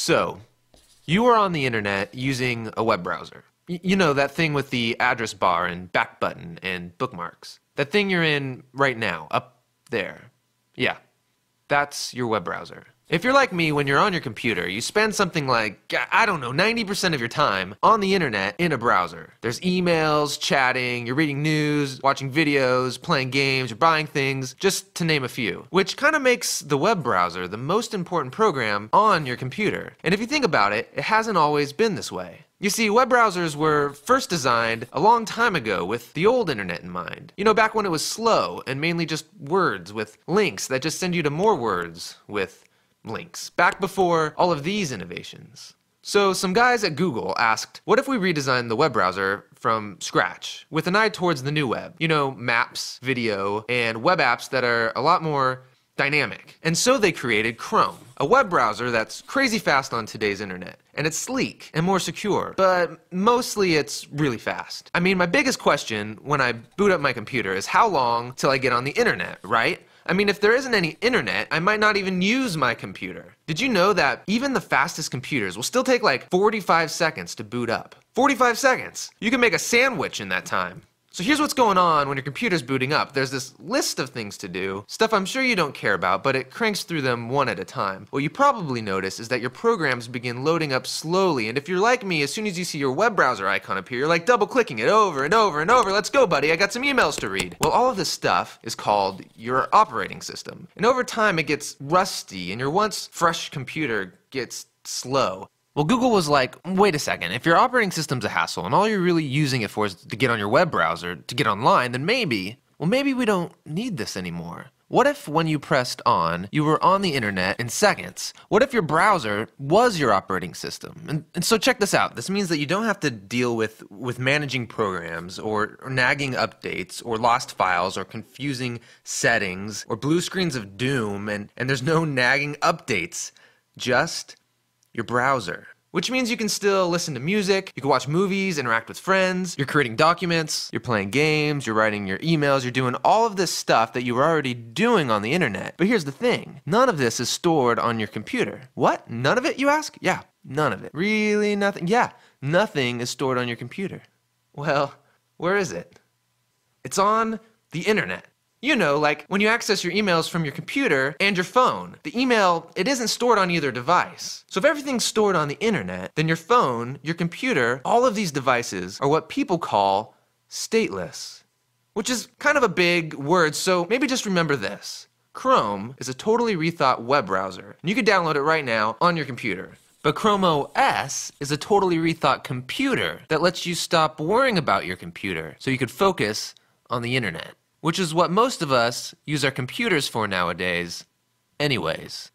So, you are on the internet using a web browser. You know, that thing with the address bar and back button and bookmarks. That thing you're in right now, up there. Yeah, that's your web browser. If you're like me, when you're on your computer, you spend something like, I don't know, 90% of your time on the internet in a browser. There's emails, chatting, you're reading news, watching videos, playing games, you're buying things, just to name a few. Which kind of makes the web browser the most important program on your computer. And if you think about it, it hasn't always been this way. You see, web browsers were first designed a long time ago with the old internet in mind. You know, back when it was slow and mainly just words with links that just send you to more words with links, back before all of these innovations. So some guys at Google asked, what if we redesigned the web browser from scratch with an eye towards the new web? You know, maps, video, and web apps that are a lot more dynamic. And so they created Chrome, a web browser that's crazy fast on today's internet. And it's sleek and more secure, but mostly it's really fast. I mean, my biggest question when I boot up my computer is how long till I get on the internet, right? I mean, if there isn't any internet, I might not even use my computer. Did you know that even the fastest computers will still take like 45 seconds to boot up? 45 seconds! You can make a sandwich in that time. So here's what's going on when your computer's booting up. There's this list of things to do, stuff I'm sure you don't care about, but it cranks through them one at a time. What you probably notice is that your programs begin loading up slowly, and if you're like me, as soon as you see your web browser icon appear, you're like double-clicking it over and over and over. Let's go, buddy, I got some emails to read. Well, all of this stuff is called your operating system. And over time, it gets rusty, and your once fresh computer gets slow. Well, Google was like, wait a second, if your operating system's a hassle and all you're really using it for is to get on your web browser, to get online, then maybe we don't need this anymore. What if when you pressed on, you were on the internet in seconds? What if your browser was your operating system? And so check this out. This means that you don't have to deal with managing programs or nagging updates or lost files or confusing settings or blue screens of doom and there's no nagging updates. Just your browser. Which means you can still listen to music, you can watch movies, interact with friends, you're creating documents, you're playing games, you're writing your emails, you're doing all of this stuff that you were already doing on the internet. But here's the thing, none of this is stored on your computer. What? None of it, you ask? Yeah, none of it. Really nothing? Yeah, nothing is stored on your computer. Well, where is it? It's on the internet. You know, like when you access your emails from your computer and your phone. The email, it isn't stored on either device. So if everything's stored on the internet, then your phone, your computer, all of these devices are what people call stateless. Which is kind of a big word, so maybe just remember this. Chrome is a totally rethought web browser, and you can download it right now on your computer. But Chrome OS is a totally rethought computer that lets you stop worrying about your computer so you could focus on the internet. Which is what most of us use our computers for nowadays anyways.